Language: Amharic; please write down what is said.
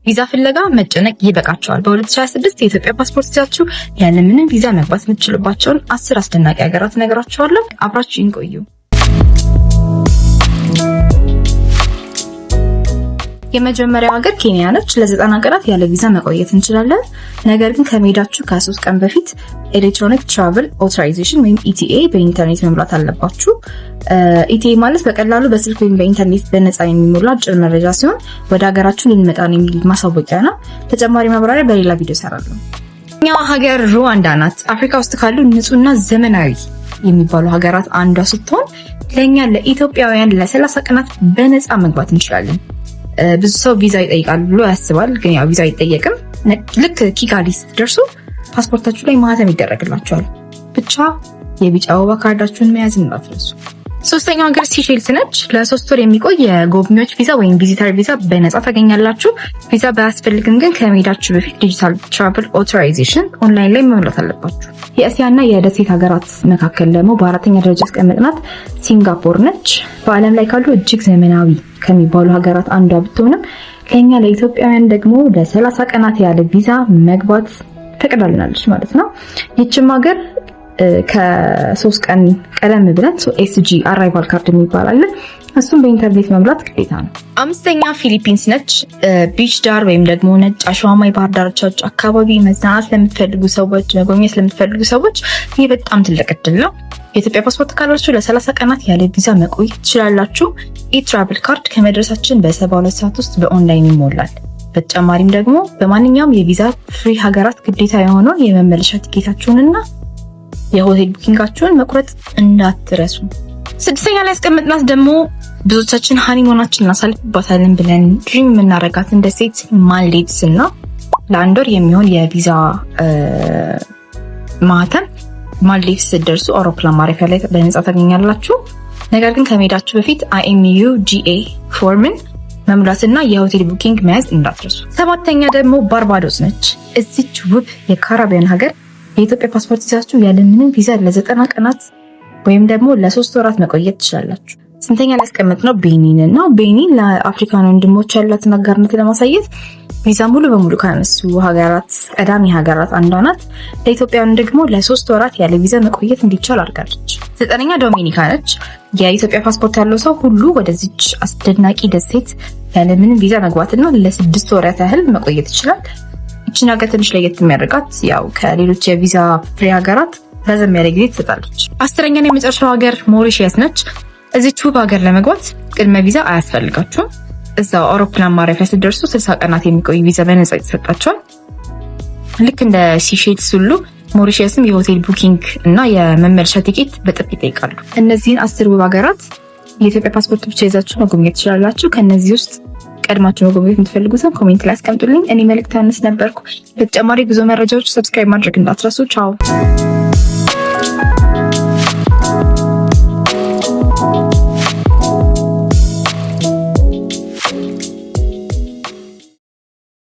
ቪዛ ፍለጋ መጨነቅ ይበቃቸዋል። በ2026 የኢትዮጵያ ፓስፖርት ይዛችሁ ያለምንም ቪዛ መግባት የምትችሉባቸውን 10 አስደናቂ ሀገራት እነግራችኋለሁ። አብራችሁን ቆዩ። የመጀመሪያው ሀገር ኬንያ ነች። ለ90 ቀናት ያለ ቪዛ መቆየት እንችላለን። ነገር ግን ከመሄዳችሁ ከ3 ቀን በፊት ኤሌክትሮኒክ ትራቨል ኦቶራይዜሽን ወይም ኢቲኤ በኢንተርኔት መሙላት አለባችሁ። ኢቲኤ ማለት በቀላሉ በስልክ ወይም በኢንተርኔት በነፃ የሚሞላ አጭር መረጃ ሲሆን ወደ ሀገራችሁ ልንመጣ ነው የሚል ማሳወቂያ ነው። ተጨማሪ ማብራሪያ በሌላ ቪዲዮ እሰራለሁ። ኛዋ ሀገር ሩዋንዳ ናት። አፍሪካ ውስጥ ካሉ ንጹህና ዘመናዊ የሚባሉ ሀገራት አንዷ ስትሆን ለኛ ለኢትዮጵያውያን ለ30 ቀናት በነፃ መግባት እንችላለን። ብዙ ሰው ቪዛ ይጠይቃል ብሎ ያስባል፣ ግን ያው ቪዛ አይጠየቅም። ልክ ኪጋሊ ስትደርሱ ፓስፖርታችሁ ላይ ማህተም ይደረግላችኋል። ብቻ የቢጫ አበባ ካርዳችሁን መያዝ እንዳትረሱ። ሶስተኛው ሀገር ሲሼልስ ነች። ለ3 ወር የሚቆይ የጎብኚዎች ቪዛ ወይም ቪዚተር ቪዛ በነፃ ታገኛላችሁ። ቪዛ ባያስፈልግም ግን ከመሄዳችሁ በፊት ዲጂታል ትራቨል ኦቶራይዜሽን ኦንላይን ላይ መሙላት አለባችሁ። የእስያና የደሴት ሀገራት መካከል ደግሞ በአራተኛ ደረጃ ያስቀመጥናት ሲንጋፖር ነች። በዓለም ላይ ካሉ እጅግ ዘመናዊ ከሚባሉ ሀገራት አንዷ ብትሆንም ለኛ ለኢትዮጵያውያን ደግሞ ለ30 ቀናት ያለ ቪዛ መግባት ፈቅዳልናለች ማለት ነው። ይህችም ሀገር ከ3 ቀን ቀደም ብለን ኤስጂ አራይቫል ካርድ የሚባል አለ። እሱም በኢንተርኔት መሙላት ግዴታ ነው። አምስተኛ ፊሊፒንስ ነች። ቢች ዳር ወይም ደግሞ ነጭ አሸዋማ የባህር ዳርቻዎች አካባቢ መዝናናት ለምትፈልጉ ሰዎች፣ መጎብኘት ለምትፈልጉ ሰዎች ይህ በጣም ትልቅ እድል ነው። የኢትዮጵያ ፓስፖርት ካላችሁ ለ30 ቀናት ያለ ቪዛ መቆየት ትችላላችሁ። ኢትራቭል ካርድ ከመድረሳችን በ72 ሰዓት ውስጥ በኦንላይን ይሞላል። በተጨማሪም ደግሞ በማንኛውም የቪዛ ፍሪ ሀገራት ግዴታ የሆነውን የመመለሻ ቲኬታችሁንና የሆቴል ቡኪንጋችሁን መቁረጥ እንዳትረሱ። 6ኛ ላይ ያስቀመጥናት ደግሞ ብዙዎቻችን ሃኒሞናችን እናሳልፍባታለን ብለን ድሪም የምናረጋትን ደሴት ማልዲቭስ እና ለ1 ወር የሚሆን የቪዛ ማህተም ማልዲቭስ ስትደርሱ አውሮፕላን ማረፊያ ላይ በነፃ ታገኛላችሁ። ነገር ግን ከመሄዳችሁ በፊት IMU GA ፎርምን መሙላትና የሆቴል ቡኪንግ መያዝ እንዳትረሱ። 7ኛ ደግሞ ባርባዶስ ነች። እዚች ውብ የካሪቢያን ሀገር የኢትዮጵያ ፓስፖርት ይዛችሁ ያለምንም ቪዛ ለ90 ቀናት ወይም ደግሞ ለ3 ወራት መቆየት ትችላላችሁ። 8ኛ ላይ ያስቀመጥነው ቤኒን ነው። ቤኒን ለአፍሪካን ወንድሞች ያላትን አጋርነት ለማሳየት ቪዛ ሙሉ በሙሉ ካነሱ ሀገራት ቀዳሚ ሀገራት አንዷ ናት። ለኢትዮጵያውያን ደግሞ ለ3 ወራት ያለ ቪዛ መቆየት እንዲቻል አድርጋለች። 9ኛ ዶሚኒካ ነች። የኢትዮጵያ ፓስፖርት ያለው ሰው ሁሉ ወደዚች አስደናቂ ደሴት ያለምንም ቪዛ መግባትና ለ6 ወራት ያህል መቆየት ይችላል። ይህችን ሀገር ትንሽ ለየት የሚያደርጋት ያው ከሌሎች የቪዛ ፍሪ ሀገራት ረዘም ያለ ጊዜ ትሰጣለች። 10ኛ የመጨረሻው ሀገር ሞሪሺየስ ነች። እዚች ውብ ሀገር ለመግባት ቅድመ ቪዛ አያስፈልጋችሁም። እዛው አውሮፕላን ማረፊያ ስትደርሱ 60 ቀናት የሚቆይ ቪዛ በነፃ ይሰጣችኋል። ልክ እንደ ሲሼልስ ሁሉ ሞሪሺየስም የሆቴል ቡኪንግ እና የመመለሻ ቲኬት በጥፍ ይጠይቃሉ። እነዚህን 10 ውብ ሀገራት የኢትዮጵያ ፓስፖርት ብቻ ይዛችሁ መጎብኘት ትችላላችሁ። ከነዚህ ውስጥ ቀድማችሁ መጎብኘት የምትፈልጉትን ኮሜንት ላይ አስቀምጡልኝ። እኔ መልእክት ያነስ ነበርኩ። በተጨማሪ ጉዞ መረጃዎች ሰብስክራይብ ማድረግ እንዳትረሱ። ቻው።